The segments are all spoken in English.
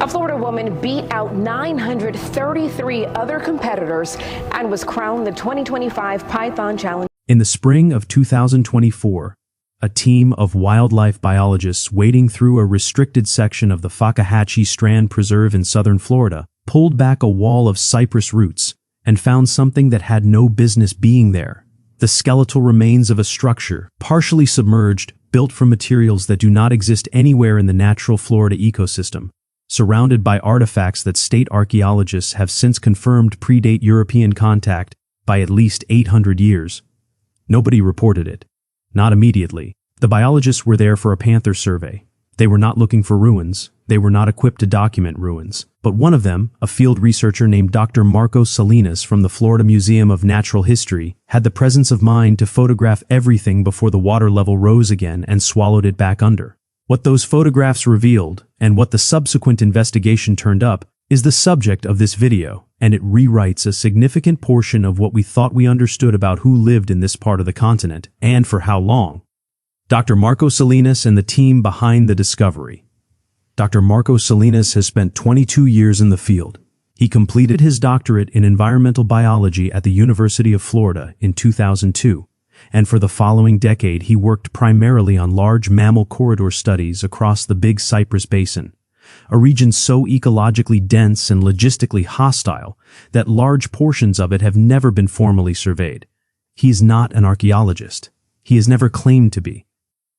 A Florida woman beat out 933 other competitors and was crowned the 2025 Python Challenge. In the spring of 2024, a team of wildlife biologists wading through a restricted section of the Fakahatchee Strand Preserve in southern Florida pulled back a wall of cypress roots and found something that had no business being there. The skeletal remains of a structure, partially submerged, built from materials that do not exist anywhere in the natural Florida ecosystem, surrounded by artifacts that state archaeologists have since confirmed predate European contact by at least 800 years. Nobody reported it. Not immediately. The biologists were there for a panther survey. They were not looking for ruins. They were not equipped to document ruins. But one of them, a field researcher named Dr. Marco Salinas from the Florida Museum of Natural History, had the presence of mind to photograph everything before the water level rose again and swallowed it back under. What those photographs revealed, and what the subsequent investigation turned up, is the subject of this video, and it rewrites a significant portion of what we thought we understood about who lived in this part of the continent, and for how long. Dr. Marco Salinas and the team behind the discovery. Dr. Marco Salinas has spent 22 years in the field. He completed his doctorate in environmental biology at the University of Florida in 2002. And for the following decade he worked primarily on large mammal corridor studies across the Big Cypress Basin, a region so ecologically dense and logistically hostile that large portions of it have never been formally surveyed. He is not an archaeologist. He has never claimed to be.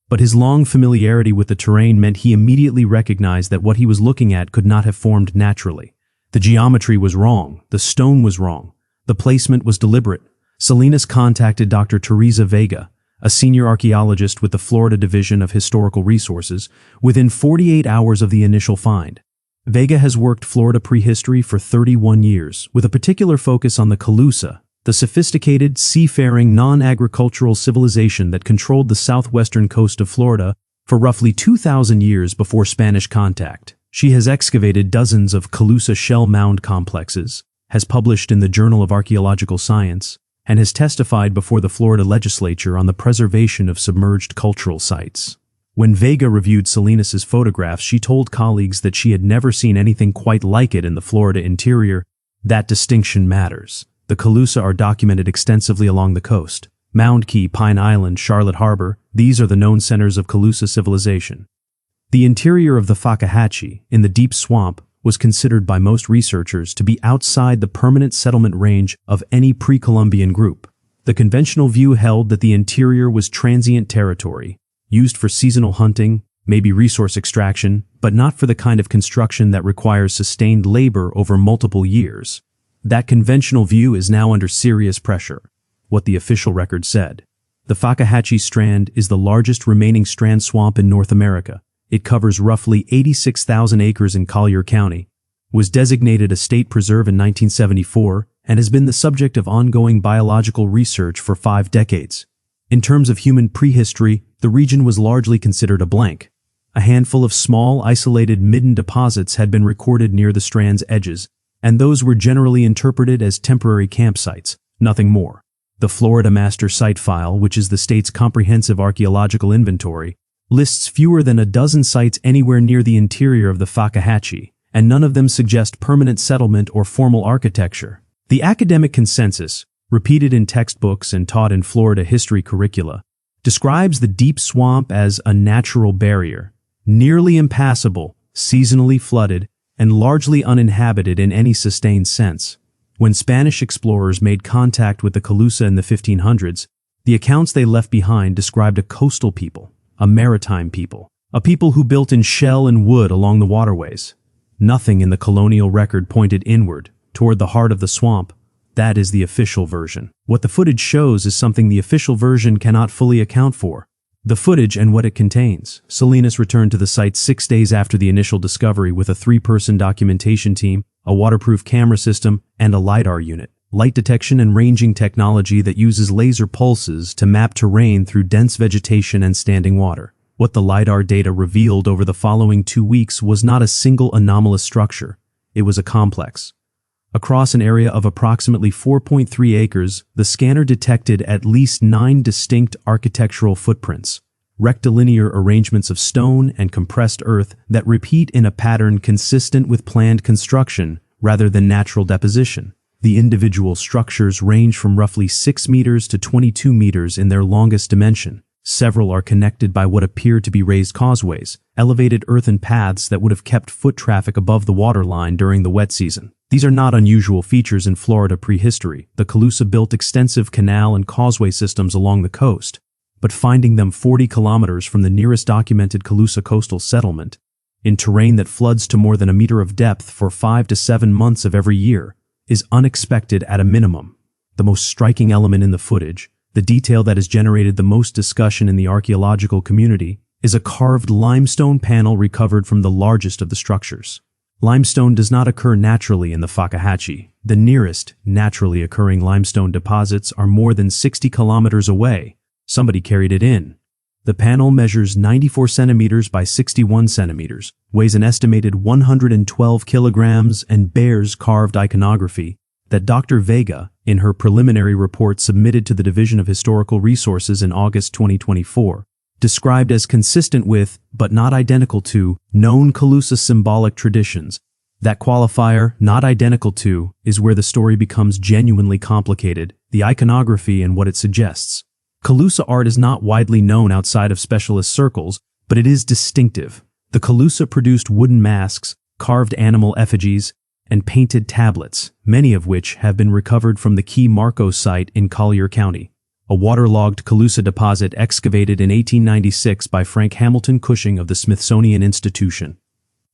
But his long familiarity with the terrain meant he immediately recognized that what he was looking at could not have formed naturally. The geometry was wrong, the stone was wrong, the placement was deliberate. Salinas contacted Dr. Teresa Vega, a senior archaeologist with the Florida Division of Historical Resources, within 48 hours of the initial find. Vega has worked Florida prehistory for 31 years, with a particular focus on the Calusa, the sophisticated, seafaring, non-agricultural civilization that controlled the southwestern coast of Florida for roughly 2,000 years before Spanish contact. She has excavated dozens of Calusa shell mound complexes, has published in the Journal of Archaeological Science, and has testified before the Florida legislature on the preservation of submerged cultural sites. When Vega reviewed Salinas's photographs, she told colleagues that she had never seen anything quite like it in the Florida interior. That distinction matters. The Calusa are documented extensively along the coast. Mound Key, Pine Island, Charlotte Harbor, these are the known centers of Calusa civilization. The interior of the Fakahatchee, in the deep swamp, was considered by most researchers to be outside the permanent settlement range of any pre-Columbian group. The conventional view held that the interior was transient territory, used for seasonal hunting, maybe resource extraction, but not for the kind of construction that requires sustained labor over multiple years. That conventional view is now under serious pressure. What the official record said. The Fakahatchee Strand is the largest remaining strand swamp in North America. It covers roughly 86,000 acres in Collier County, was designated a state preserve in 1974, and has been the subject of ongoing biological research for 5 decades. In terms of human prehistory, the region was largely considered a blank. A handful of small, isolated midden deposits had been recorded near the strand's edges, and those were generally interpreted as temporary campsites, nothing more. The Florida Master Site File, which is the state's comprehensive archaeological inventory, lists fewer than a dozen sites anywhere near the interior of the Fakahatchee, and none of them suggest permanent settlement or formal architecture. The academic consensus, repeated in textbooks and taught in Florida history curricula, describes the deep swamp as a natural barrier, nearly impassable, seasonally flooded, and largely uninhabited in any sustained sense. When Spanish explorers made contact with the Calusa in the 1500s, the accounts they left behind described a coastal people, a maritime people, a people who built in shell and wood along the waterways. Nothing in the colonial record pointed inward, toward the heart of the swamp. That is the official version. What the footage shows is something the official version cannot fully account for. The footage and what it contains. Salinas returned to the site 6 days after the initial discovery with a 3-person documentation team, a waterproof camera system, and a LiDAR unit. Light detection and ranging technology that uses laser pulses to map terrain through dense vegetation and standing water. What the LiDAR data revealed over the following 2 weeks was not a single anomalous structure. It was a complex. Across an area of approximately 4.3 acres, the scanner detected at least 9 distinct architectural footprints, rectilinear arrangements of stone and compressed earth that repeat in a pattern consistent with planned construction rather than natural deposition. The individual structures range from roughly 6 meters to 22 meters in their longest dimension. Several are connected by what appear to be raised causeways, elevated earthen paths that would have kept foot traffic above the waterline during the wet season. These are not unusual features in Florida prehistory. The Calusa built extensive canal and causeway systems along the coast, but finding them 40 kilometers from the nearest documented Calusa coastal settlement, in terrain that floods to more than a meter of depth for 5 to 7 months of every year, is unexpected at a minimum. The most striking element in the footage, the detail that has generated the most discussion in the archaeological community, is a carved limestone panel recovered from the largest of the structures. Limestone does not occur naturally in the Fakahatchee. The nearest naturally occurring limestone deposits are more than 60 kilometers away. Somebody carried it in. The panel measures 94 centimeters by 61 centimeters, weighs an estimated 112 kilograms, and bears carved iconography that Dr. Vega, in her preliminary report submitted to the Division of Historical Resources in August 2024, described as consistent with, but not identical to, known Calusa symbolic traditions. That qualifier, not identical to, is where the story becomes genuinely complicated, the iconography and what it suggests. Calusa art is not widely known outside of specialist circles, but it is distinctive. The Calusa produced wooden masks, carved animal effigies, and painted tablets, many of which have been recovered from the Key Marco site in Collier County, a waterlogged Calusa deposit excavated in 1896 by Frank Hamilton Cushing of the Smithsonian Institution.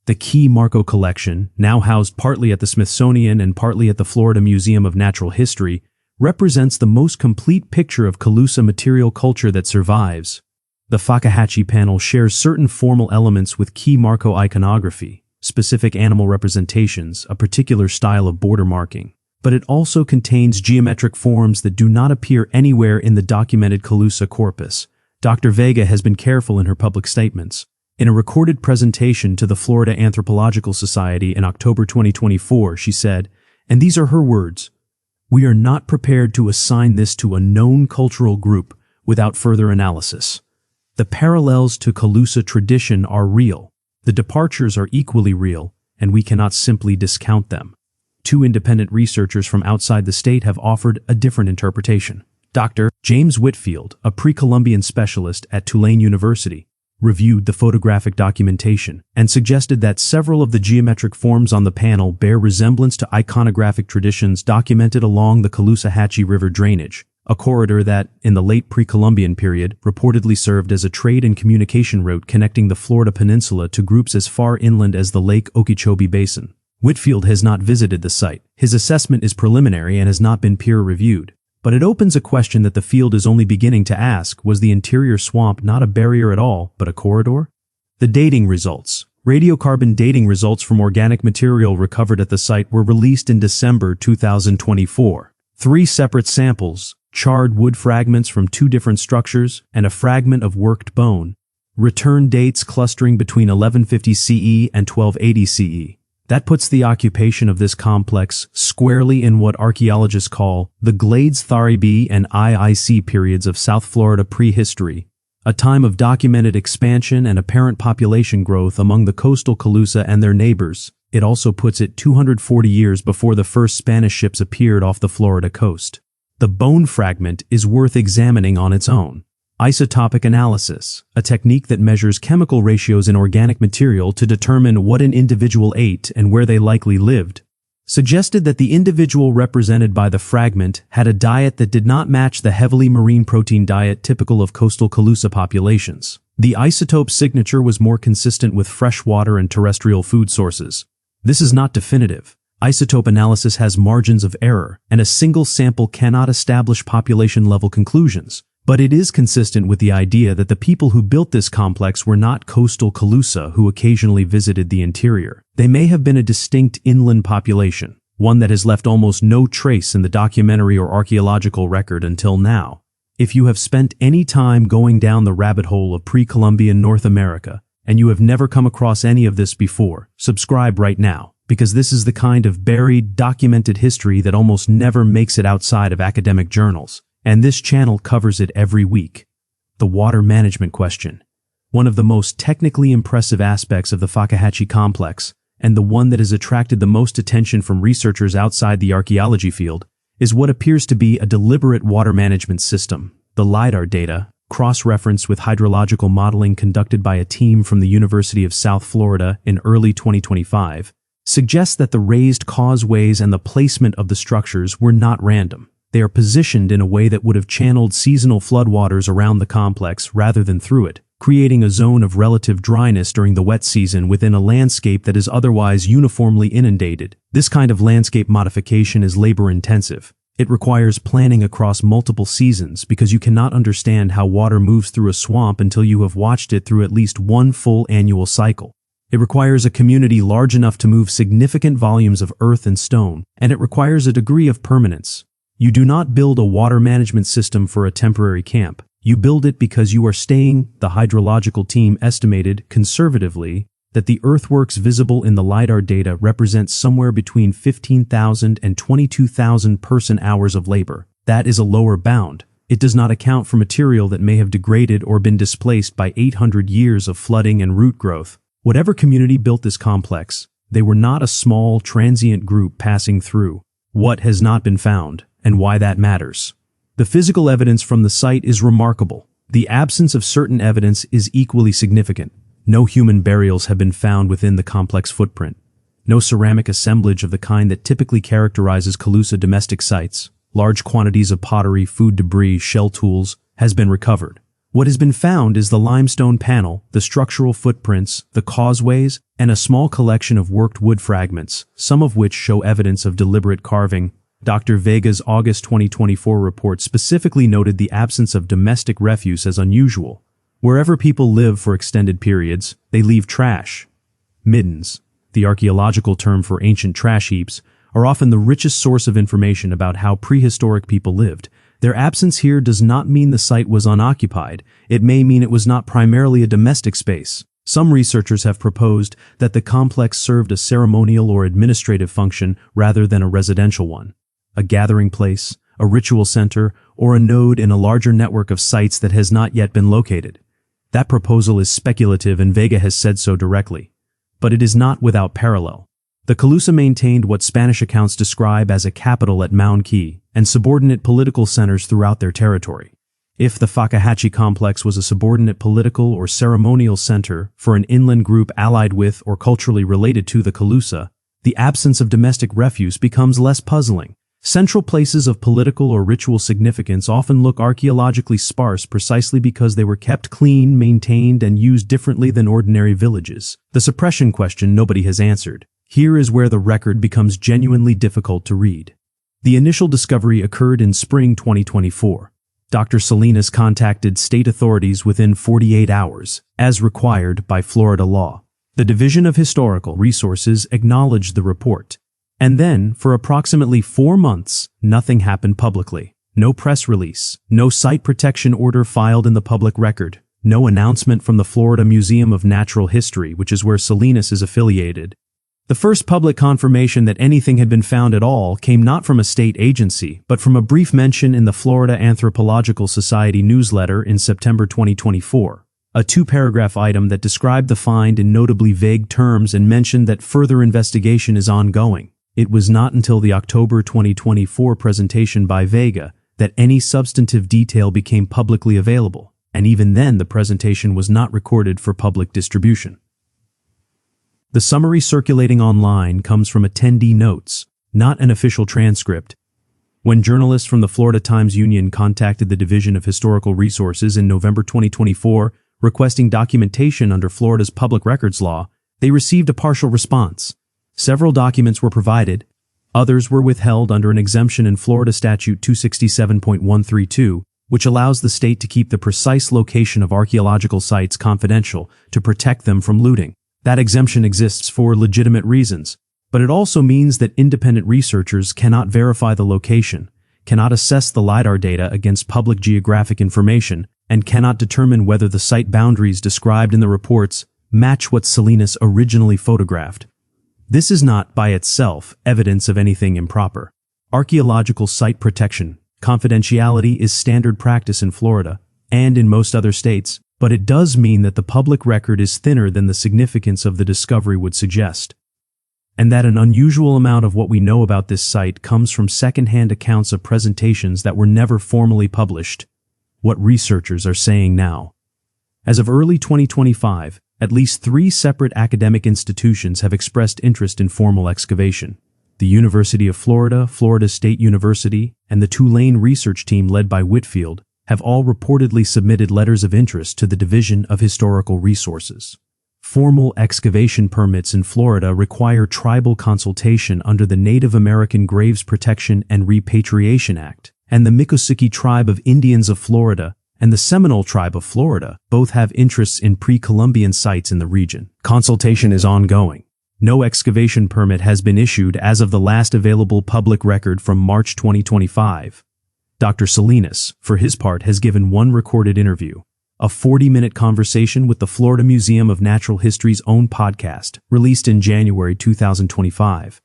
The Key Marco collection, now housed partly at the Smithsonian and partly at the Florida Museum of Natural History, represents the most complete picture of Calusa material culture that survives. The Fakahatchee panel shares certain formal elements with Key Marco iconography, specific animal representations, a particular style of border marking, but it also contains geometric forms that do not appear anywhere in the documented Calusa corpus. Dr. Vega has been careful in her public statements. In a recorded presentation to the Florida Anthropological Society in October 2024, she said, and these are her words, "We are not prepared to assign this to a known cultural group without further analysis. The parallels to Calusa tradition are real. The departures are equally real, and we cannot simply discount them." 2 independent researchers from outside the state have offered a different interpretation. Dr. James Whitfield, a pre-Columbian specialist at Tulane University, reviewed the photographic documentation and suggested that several of the geometric forms on the panel bear resemblance to iconographic traditions documented along the Caloosahatchee River drainage, a corridor that, in the late pre-Columbian period, reportedly served as a trade and communication route connecting the Florida peninsula to groups as far inland as the Lake Okeechobee Basin. Whitfield has not visited the site. His assessment is preliminary and has not been peer-reviewed. But it opens a question that the field is only beginning to ask: was the interior swamp not a barrier at all, but a corridor? The dating results. Radiocarbon dating results from organic material recovered at the site were released in December 2024. 3 separate samples, charred wood fragments from 2 different structures, and a fragment of worked bone, return dates clustering between 1150 CE and 1280 CE. That puts the occupation of this complex squarely in what archaeologists call the Glades Tharibi and IIC periods of South Florida prehistory, a time of documented expansion and apparent population growth among the coastal Calusa and their neighbors. It also puts it 240 years before the first Spanish ships appeared off the Florida coast. The bone fragment is worth examining on its own. Isotopic analysis, a technique that measures chemical ratios in organic material to determine what an individual ate and where they likely lived, suggested that the individual represented by the fragment had a diet that did not match the heavily marine protein diet typical of coastal Calusa populations. The isotope signature was more consistent with freshwater and terrestrial food sources. This is not definitive. Isotope analysis has margins of error, and a single sample cannot establish population-level conclusions. But it is consistent with the idea that the people who built this complex were not coastal Calusa who occasionally visited the interior. They may have been a distinct inland population, one that has left almost no trace in the documentary or archaeological record until now. If you have spent any time going down the rabbit hole of pre-Columbian North America, and you have never come across any of this before, subscribe right now, because this is the kind of buried, documented history that almost never makes it outside of academic journals. And this channel covers it every week. The water management question. One of the most technically impressive aspects of the Fakahatchee complex, and the one that has attracted the most attention from researchers outside the archaeology field, is what appears to be a deliberate water management system. The LiDAR data, cross-referenced with hydrological modeling conducted by a team from the University of South Florida in early 2025, suggests that the raised causeways and the placement of the structures were not random. They are positioned in a way that would have channeled seasonal floodwaters around the complex rather than through it, creating a zone of relative dryness during the wet season within a landscape that is otherwise uniformly inundated. This kind of landscape modification is labor-intensive. It requires planning across multiple seasons because you cannot understand how water moves through a swamp until you have watched it through at least one full annual cycle. It requires a community large enough to move significant volumes of earth and stone, and it requires a degree of permanence. You do not build a water management system for a temporary camp. You build it because you are staying. The hydrological team estimated, conservatively, that the earthworks visible in the LiDAR data represent somewhere between 15,000 and 22,000 person-hours of labor. That is a lower bound. It does not account for material that may have degraded or been displaced by 800 years of flooding and root growth. Whatever community built this complex, they were not a small, transient group passing through. What has not been found, and why that matters. The physical evidence from the site is remarkable. The absence of certain evidence is equally significant. No human burials have been found within the complex footprint. No ceramic assemblage of the kind that typically characterizes Calusa domestic sites. Large quantities of pottery, food debris, shell tools has been recovered. What has been found is the limestone panel, the structural footprints, the causeways, and a small collection of worked wood fragments, some of which show evidence of deliberate carving. Dr. Vega's August 2024 report specifically noted the absence of domestic refuse as unusual. Wherever people live for extended periods, they leave trash. Middens, the archaeological term for ancient trash heaps, are often the richest source of information about how prehistoric people lived. Their absence here does not mean the site was unoccupied. It may mean it was not primarily a domestic space. Some researchers have proposed that the complex served a ceremonial or administrative function rather than a residential one. A gathering place, a ritual center, or a node in a larger network of sites that has not yet been located. That proposal is speculative, and Vega has said so directly. But it is not without parallel. The Calusa maintained what Spanish accounts describe as a capital at Mound Key and subordinate political centers throughout their territory. If the Fakahatchee complex was a subordinate political or ceremonial center for an inland group allied with or culturally related to the Calusa, the absence of domestic refuse becomes less puzzling. Central places of political or ritual significance often look archaeologically sparse precisely because they were kept clean, maintained, and used differently than ordinary villages. The suppression question nobody has answered. Here is where the record becomes genuinely difficult to read. The initial discovery occurred in spring 2024. Dr. Salinas contacted state authorities within 48 hours, as required by Florida law. The Division of Historical Resources acknowledged the report. And then, for approximately 4 months, nothing happened publicly. No press release, no site protection order filed in the public record, no announcement from the Florida Museum of Natural History, which is where Salinas is affiliated. The first public confirmation that anything had been found at all came not from a state agency, but from a brief mention in the Florida Anthropological Society newsletter in September 2024. A 2-paragraph item that described the find in notably vague terms and mentioned that further investigation is ongoing. It was not until the October 2024 presentation by Vega that any substantive detail became publicly available, and even then the presentation was not recorded for public distribution. The summary circulating online comes from attendee notes, not an official transcript. When journalists from the Florida Times-Union contacted the Division of Historical Resources in November 2024 requesting documentation under Florida's public records law, they received a partial response. Several documents were provided. Others were withheld under an exemption in Florida Statute 267.132, which allows the state to keep the precise location of archaeological sites confidential to protect them from looting. That exemption exists for legitimate reasons, but it also means that independent researchers cannot verify the location, cannot assess the LiDAR data against public geographic information, and cannot determine whether the site boundaries described in the reports match what Salinas originally photographed. This is not, by itself, evidence of anything improper. Archaeological site protection, confidentiality is standard practice in Florida, and in most other states, but but it does mean that the public record is thinner than the significance of the discovery would suggest, and that an unusual amount of what we know about this site comes from second-hand accounts of presentations that were never formally published. What researchers are saying now. As of early 2025, at least 3 separate academic institutions have expressed interest in formal excavation. The University of Florida, Florida State University, and the Tulane research team led by Whitfield have all reportedly submitted letters of interest to the Division of Historical Resources. Formal excavation permits in Florida require tribal consultation under the Native American Graves Protection and Repatriation Act, and the Miccosukee Tribe of Indians of Florida and the Seminole Tribe of Florida both have interests in pre-Columbian sites in the region. Consultation is ongoing. No excavation permit has been issued as of the last available public record from March 2025. Dr. Salinas, for his part, has given one recorded interview, a 40-minute conversation with the Florida Museum of Natural History's own podcast, released in January 2025.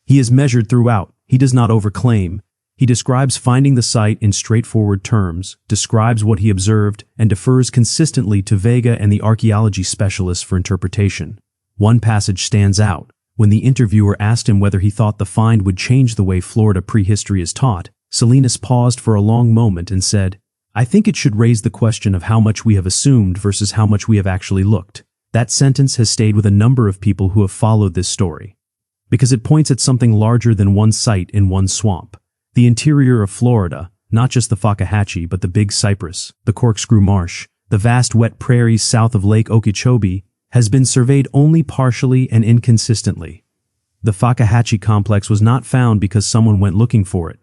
He is measured throughout. He does not overclaim. He describes finding the site in straightforward terms, describes what he observed, and defers consistently to Vega and the archaeology specialists for interpretation. One passage stands out. When the interviewer asked him whether he thought the find would change the way Florida prehistory is taught, Salinas paused for a long moment and said, "I think it should raise the question of how much we have assumed versus how much we have actually looked." That sentence has stayed with a number of people who have followed this story, because it points at something larger than one site in one swamp. The interior of Florida, not just the Fakahatchee but the Big Cypress, the Corkscrew Marsh, the vast wet prairies south of Lake Okeechobee, has been surveyed only partially and inconsistently. The Fakahatchee complex was not found because someone went looking for it.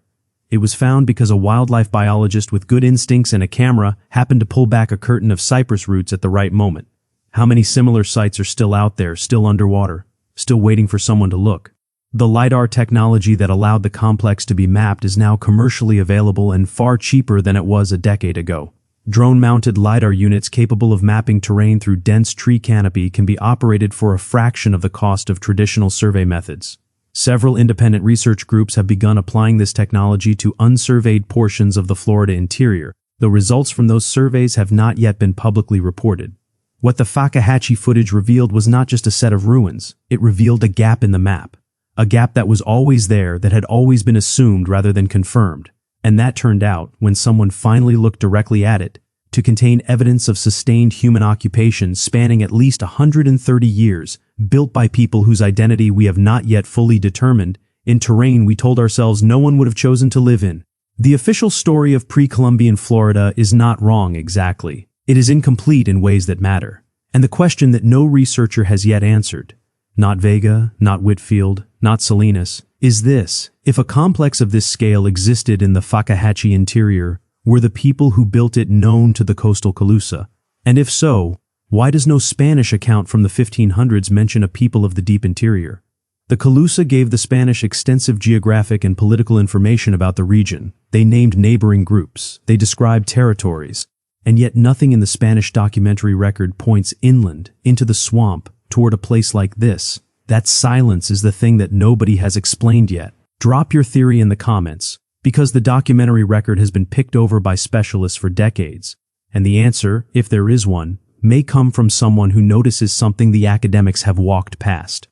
It was found because a wildlife biologist with good instincts and a camera happened to pull back a curtain of cypress roots at the right moment. How many similar sites are still out there, still underwater, still waiting for someone to look? The LiDAR technology that allowed the complex to be mapped is now commercially available and far cheaper than it was a decade ago. Drone-mounted LiDAR units capable of mapping terrain through dense tree canopy can be operated for a fraction of the cost of traditional survey methods. Several independent research groups have begun applying this technology to unsurveyed portions of the Florida interior, though results from those surveys have not yet been publicly reported. What the Fakahatchee footage revealed was not just a set of ruins, it revealed a gap in the map. A gap that was always there, that had always been assumed rather than confirmed. And that turned out, when someone finally looked directly at it, to contain evidence of sustained human occupation spanning at least 130 years, built by people whose identity we have not yet fully determined, in terrain we told ourselves no one would have chosen to live in. The official story of pre-Columbian Florida is not wrong exactly. It is incomplete in ways that matter. And the question that no researcher has yet answered, not Vega, not Whitfield, not Salinas, is this: if a complex of this scale existed in the Fakahatchee interior, were the people who built it known to the coastal Calusa? And if so, why does no Spanish account from the 1500s mention a people of the deep interior? The Calusa gave the Spanish extensive geographic and political information about the region. They named neighboring groups. They described territories. And yet nothing in the Spanish documentary record points inland, into the swamp, toward a place like this. That silence is the thing that nobody has explained yet. Drop your theory in the comments, because the documentary record has been picked over by specialists for decades, and the answer, if there is one, may come from someone who notices something the academics have walked past.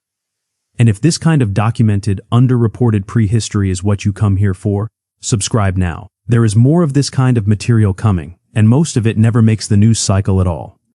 And if this kind of documented, underreported prehistory is what you come here for, subscribe now. There is more of this kind of material coming, and most of it never makes the news cycle at all.